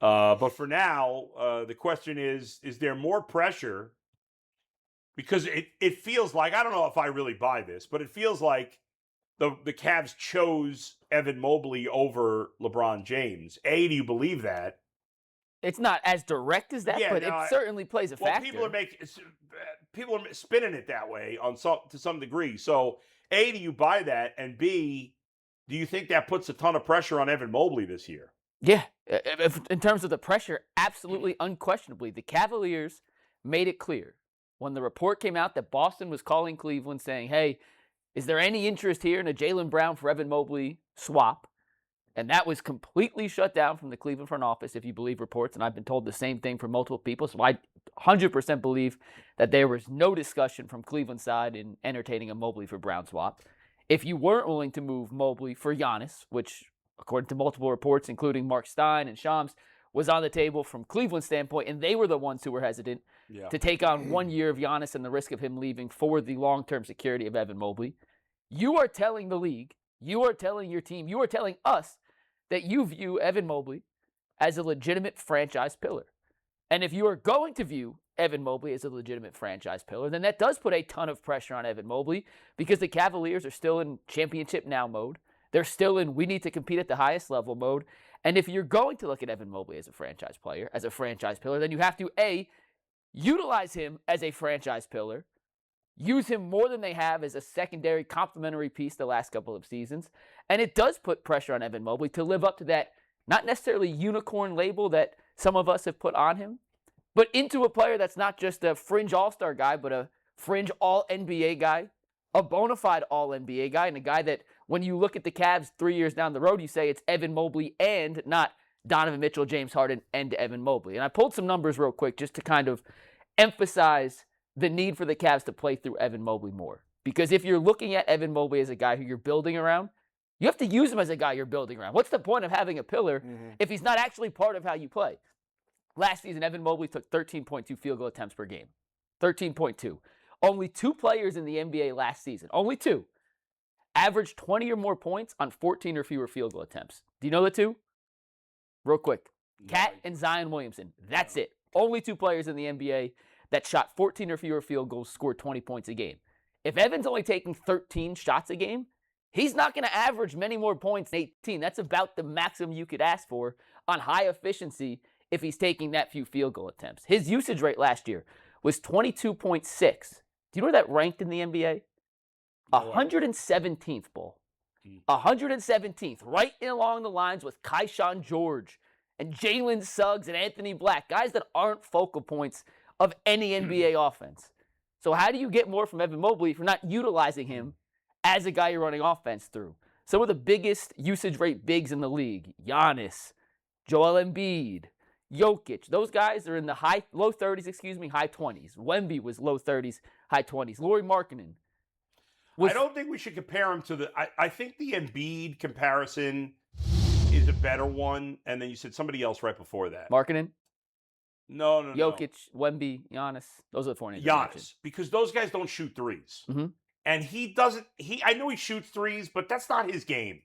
But for now, the question is there more pressure? Because it feels like, I don't know if I really buy this, but it feels like the Cavs chose Evan Mobley over LeBron James. A, do you believe that? It's not as direct as that, Yeah, but it no. certainly plays a Well, people are factor. making people are spinning it that way on some to some degree. So, A, do you buy that? And B, do you think that puts a ton of pressure on Evan Mobley this year? Yeah, in terms of the pressure, absolutely unquestionably. The Cavaliers made it clear when the report came out that Boston was calling Cleveland saying, hey, is there any interest here in a Jaylen Brown for Evan Mobley swap? And that was completely shut down from the Cleveland front office, if you believe reports. And I've been told the same thing from multiple people. So I 100% believe that there was no discussion from Cleveland's side in entertaining a Mobley for Brown swap. If you weren't willing to move Mobley for Giannis, which, according to multiple reports, including Mark Stein and Shams, was on the table from Cleveland's standpoint, and they were the ones who were hesitant Yeah. to take on 1 year of Giannis and the risk of him leaving for the long-term security of Evan Mobley. You are telling the league, you are telling your team, you are telling us that you view Evan Mobley as a legitimate franchise pillar. And if you are going to view Evan Mobley as a legitimate franchise pillar, then that does put a ton of pressure on Evan Mobley because the Cavaliers are still in championship now mode. They're still in we need to compete at the highest level mode. And if you're going to look at Evan Mobley as a franchise player, as a franchise pillar, then you have to A, utilize him as a franchise pillar, use him more than they have as a secondary complementary piece the last couple of seasons. And it does put pressure on Evan Mobley to live up to that, not necessarily unicorn label that some of us have put on him, but into a player that's not just a fringe all-star guy, but a fringe all-NBA guy, a bona fide all-NBA guy, and a guy that when you look at the Cavs 3 years down the road, you say it's Evan Mobley and not Donovan Mitchell, James Harden, and Evan Mobley. And I pulled some numbers real quick just to kind of emphasize the need for the Cavs to play through Evan Mobley more. Because if you're looking at Evan Mobley as a guy who you're building around, you have to use him as a guy you're building around. What's the point of having a pillar if he's not actually part of how you play? Last season, Evan Mobley took 13.2 field goal attempts per game. 13.2. Only two players in the NBA last season, only two, averaged 20 or more points on 14 or fewer field goal attempts. Do you know the two? Real quick. Cat and Zion Williamson. That's it. Only two players in the NBA that shot 14 or fewer field goals scored 20 points a game. If Evan's only taking 13 shots a game, he's not going to average many more points than 18. That's about the maximum you could ask for on high efficiency if he's taking that few field goal attempts. His usage rate last year was 22.6. Do you know where that ranked in the NBA? 117th, Bull. 117th, right along the lines with Keyshawn George and Jalen Suggs and Anthony Black, guys that aren't focal points of any NBA offense. So how do you get more from Evan Mobley if you're not utilizing him as a guy you're running offense through? Some of the biggest usage rate bigs in the league, Giannis, Joel Embiid, Jokic, those guys are in the low 30s, high 20s. Wemby was low 30s, high 20s. Lauri Markkanen. I don't think we should compare him to I think the Embiid comparison is a better one. And then you said somebody else right before that. Markkanen? No. Jokic, Wemby, Giannis. Those are the four names. Giannis, because those guys don't shoot 3s. Mm-hmm. And he doesn't. I know he shoots 3s, but that's not his game.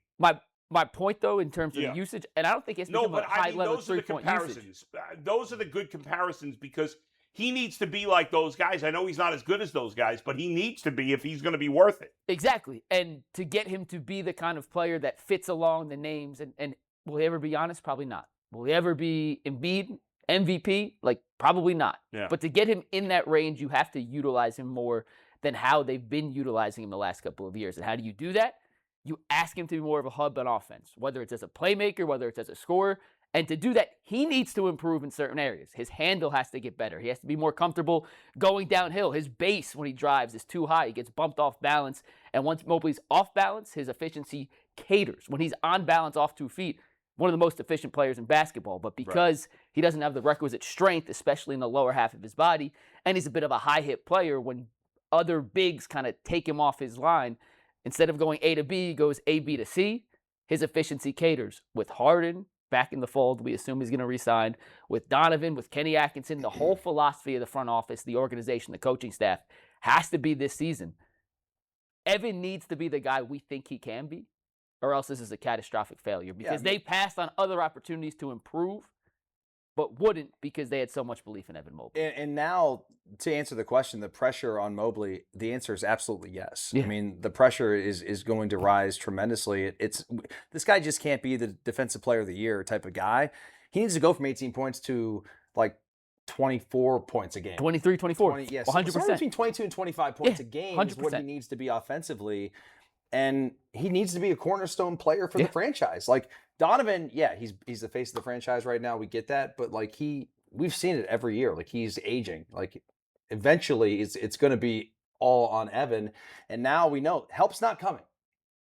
My point, though, in terms of usage, and I don't think it's become a high-level three-point usage. Those are the good comparisons because he needs to be like those guys. I know he's not as good as those guys, but he needs to be if he's going to be worth it. Exactly. And to get him to be the kind of player that fits along the names, and will he ever be honest? Probably not. Will he ever be Embiid, MVP? Probably not. Yeah. But to get him in that range, you have to utilize him more than how they've been utilizing him the last couple of years. And how do you do that? You ask him to be more of a hub on offense, whether it's as a playmaker, whether it's as a scorer. And to do that, he needs to improve in certain areas. His handle has to get better. He has to be more comfortable going downhill. His base when he drives is too high. He gets bumped off balance. And once Mobley's off balance, his efficiency caters. When he's on balance off 2 feet, one of the most efficient players in basketball. But because he doesn't have the requisite strength, especially in the lower half of his body, and he's a bit of a high-hit player, when other bigs kind of take him off his line, instead of going A to B, he goes A, B to C. His efficiency caters. With Harden back in the fold, we assume he's going to re-sign. With Donovan, with Kenny Atkinson, the whole philosophy of the front office, the organization, the coaching staff has to be this season. Evan needs to be the guy we think he can be, or else this is a catastrophic failure because they passed on other opportunities to improve but wouldn't because they had so much belief in Evan Mobley. And now, to answer the question, the pressure on Mobley, the answer is absolutely yes. Yeah. I mean, the pressure is going to rise tremendously. It's this guy just can't be the defensive player of the year type of guy. He needs to go from 18 points to like 24 points a game. 23, 24. 20, 100%. Somewhere between 22 and 25 points Yeah, a game 100%. is what he needs to be offensively. And he needs to be a cornerstone player for the franchise. Like Donovan, he's the face of the franchise right now. We get that. But like we've seen it every year. Like he's aging. Like eventually it's going to be all on Evan. And now we know help's not coming.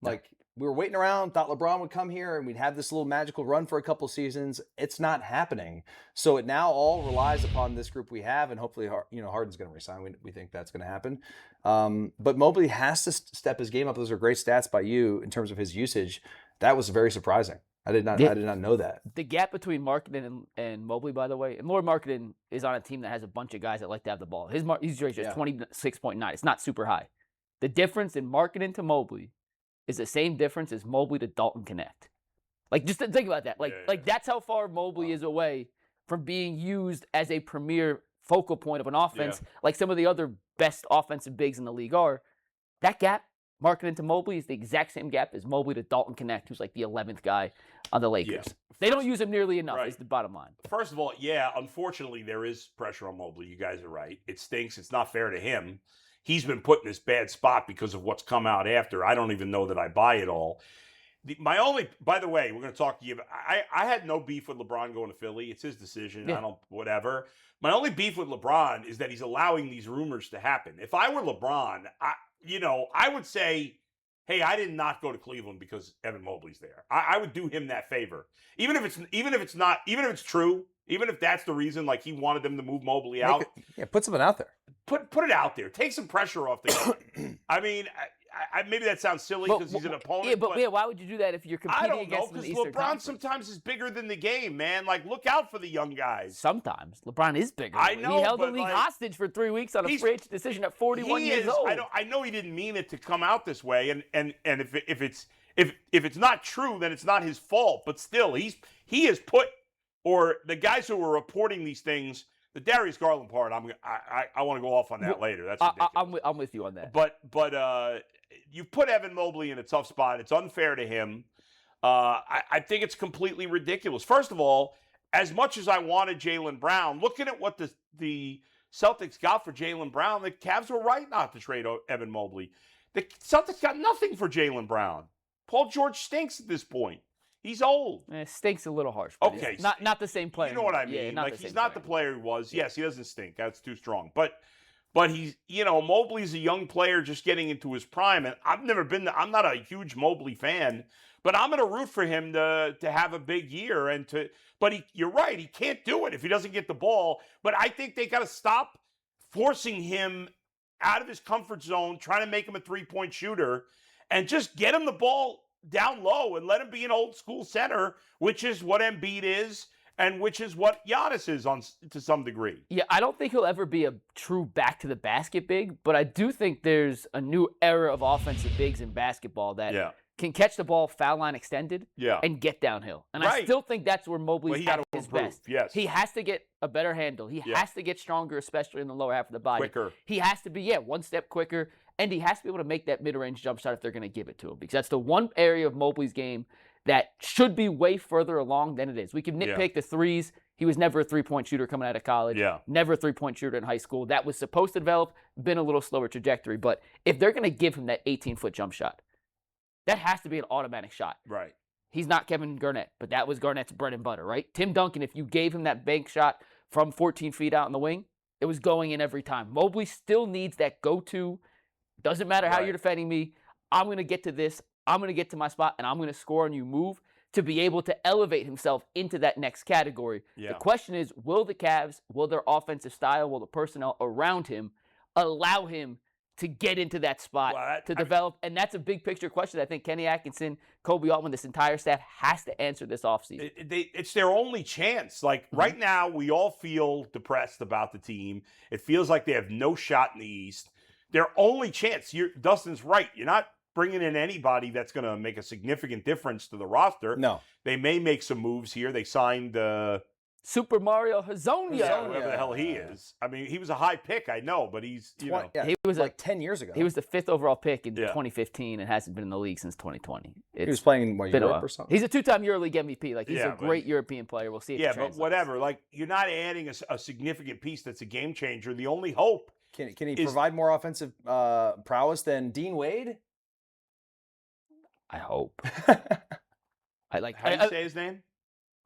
Like we were waiting around, thought LeBron would come here and we'd have this little magical run for a couple seasons. It's not happening. So it now all relies upon this group we have, and hopefully, Harden's going to resign. We think that's going to happen. But Mobley has to step his game up. Those are great stats by you in terms of his usage. That was very surprising. I did not know that. The gap between Marketing and Mobley, by the way, and Lord Marketing is on a team that has a bunch of guys that like to have the ball. His usage ratio is 26.9. It's not super high. The difference in Marketing to Mobley is the same difference as Mobley to Dalton Connect. Like, just think about that. Like that's how far Mobley is away from being used as a premier focal point of an offense, like some of the other best offensive bigs in the league are. That gap, Marketing to Mobley, is the exact same gap as Mobley to Dalton Connect, who's like the 11th guy on the Lakers. Yeah. They don't use him nearly enough, is the bottom line. First of all, unfortunately, there is pressure on Mobley. You guys are right. It stinks. It's not fair to him. He's been put in this bad spot because of what's come out after. I don't even know that I buy it all. By the way, we're going to talk to you. I had no beef with LeBron going to Philly. It's his decision. Yeah. Whatever. My only beef with LeBron is that he's allowing these rumors to happen. If I were LeBron, I would say, hey, I did not go to Cleveland because Evan Mobley's there. I would do him that favor. Even if it's true, even if that's the reason, like he wanted them to move Mobley out. Put something out there. Put it out there. Take some pressure off the guy. I mean, maybe that sounds silly because he's an opponent. Yeah, but why would you do that if you're competing against him in the Eastern LeBron Conference? sometimes is bigger than the game, man. Like, look out for the young guys. Sometimes LeBron is bigger. I know, he held the league hostage for 3 weeks on a free agent decision at 41 years old. I know he didn't mean it to come out this way, and if it's not true, then it's not his fault. But still, he has put, or the guys who were reporting these things. The Darius Garland part, I want to go off on that later. That's ridiculous. I'm with you on that. But you put Evan Mobley in a tough spot. It's unfair to him. I think it's completely ridiculous. First of all, as much as I wanted Jaylen Brown, looking at what the Celtics got for Jaylen Brown, the Cavs were right not to trade Evan Mobley. The Celtics got nothing for Jaylen Brown. Paul George stinks at this point. He's old. Stinks a little harsh. Okay. Not the same player. You know what I mean? Yeah, he's not the player he was. Yes, he doesn't stink. That's too strong. But he's, Mobley's a young player just getting into his prime. And I'm not a huge Mobley fan, but I'm going to root for him to have a big year. But you're right. He can't do it if he doesn't get the ball. But I think they got to stop forcing him out of his comfort zone, trying to make him a 3-point shooter, and just get him the ball down low and let him be an old school center, which is what Embiid is and which is what Giannis is to some degree. Yeah, I don't think he'll ever be a true back to the basket big, but I do think there's a new era of offensive bigs in basketball that can catch the ball foul line extended and get downhill. And I still think that's where Mobley's at his best. Yes. He has to get a better handle. He has to get stronger, especially in the lower half of the body. Quicker. He has to be, one step quicker. And he has to be able to make that mid-range jump shot if they're going to give it to him. Because that's the one area of Mobley's game that should be way further along than it is. We can nitpick the threes. He was never a three-point shooter coming out of college. Never a three-point shooter in high school. That was supposed to develop, been a little slower trajectory. But if they're going to give him that 18-foot jump shot, that has to be an automatic shot. Right. He's not Kevin Garnett, but that was Garnett's bread and butter, right? Tim Duncan, if you gave him that bank shot from 14 feet out in the wing, it was going in every time. Mobley still needs that go-to. Doesn't matter how you're defending me. I'm going to get to this. I'm going to get to my spot, and I'm going to score on you move to be able to elevate himself into that next category. The question is, will the Cavs, will their offensive style, will the personnel around him allow him to get into that spot, to develop? And that's a big picture question I think Kenny Atkinson, Kobe Altman, this entire staff has to answer this offseason. It's their only chance. Like right now, we all feel depressed about the team. It feels like they have no shot in the East. Their only chance, Dustin's right. You're not bringing in anybody that's going to make a significant difference to the roster. No. They may make some moves here. They signed Super Mario Hazonia. Yeah, whoever the hell he is. I mean, he was a high pick, I know, but he's, you know. Yeah, He was like 10 years ago. He was the 5th overall pick in Yeah. 2015 and hasn't been in the league since 2020. He was playing in been a Europe while. or something. He's a 2-time EuroLeague MVP. Like, he's Yeah, a great European player. We'll see if it Yeah, but translates. whatever. Like, you're not adding a significant piece that's a game changer. The only hope. Can he provide more offensive prowess than Dean Wade? I hope. How do you say his name?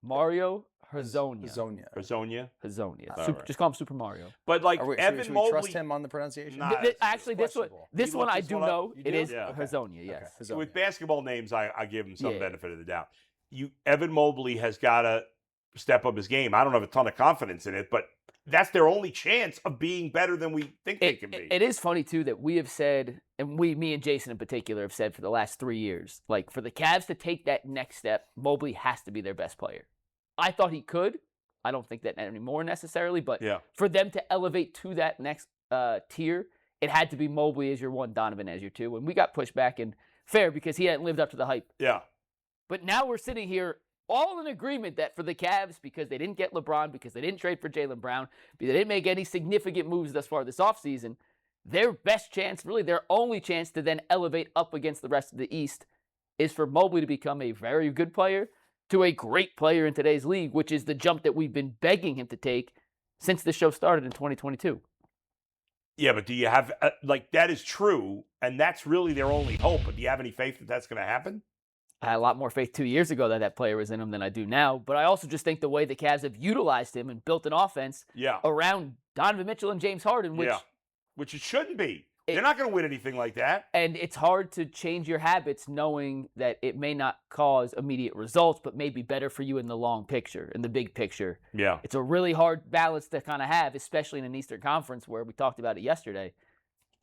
Mario Hazonia. Hazonia. Hazonia. Yeah, just call him Super Mario. But like Should we Mobley, trust him on the pronunciation? Nah, Actually, this one I do know. You It do? is Yeah. Hazonia, yes. Okay. Hazonia. with basketball names, I give him some Yeah. benefit of the doubt. Evan Mobley has got to step up his game. I don't have a ton of confidence in it, but that's their only chance of being better than we think they can be. It is funny, too, that we have said, and me and Jason in particular have said for the last 3 years, like, for the Cavs to take that next step, Mobley has to be their best player. I thought he could. I don't think that anymore necessarily, but Yeah. for them to elevate to that next tier, it had to be Mobley as your 1, Donovan as your 2, and we got pushed back, and fair because he hadn't lived up to the hype. Yeah. But now we're sitting here all in agreement that for the Cavs, because they didn't get LeBron, because they didn't trade for Jaylen Brown, because they didn't make any significant moves thus far this offseason, their best chance, really their only chance to then elevate up against the rest of the East is for Mobley to become a very good player to a great player in today's league, which is the jump that we've been begging him to take since the show started in 2022. Yeah, but do you have, that is true, and that's really their only hope, but do you have any faith that that's going to happen? I had a lot more faith 2 years ago that player was in him than I do now, but I also just think the way the Cavs have utilized him and built an offense around Donovan Mitchell and James Harden, which it shouldn't be. They're not going to win anything like that. And it's hard to change your habits knowing that it may not cause immediate results, but may be better for you in the long picture, in the big picture. Yeah. It's a really hard balance to kind of have, especially in an Eastern Conference where we talked about it yesterday.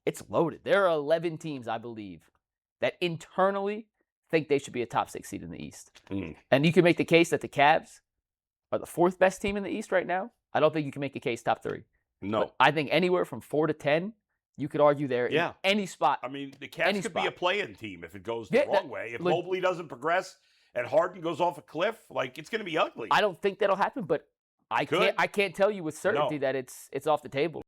It's loaded. There are 11 teams, I believe, that internally think they should be a top 6 seed in the East. Mm. And you can make the case that the Cavs are the 4th best team in the East right now. I don't think you can make a case top 3. No. But I think anywhere from 4 to 10, you could argue there in any spot. I mean, the Cavs could be a play-in team if it goes the Yeah, wrong way. If Mobley doesn't progress and Harden goes off a cliff, it's going to be ugly. I don't think that'll happen, but I can't tell you with certainty that it's off the table.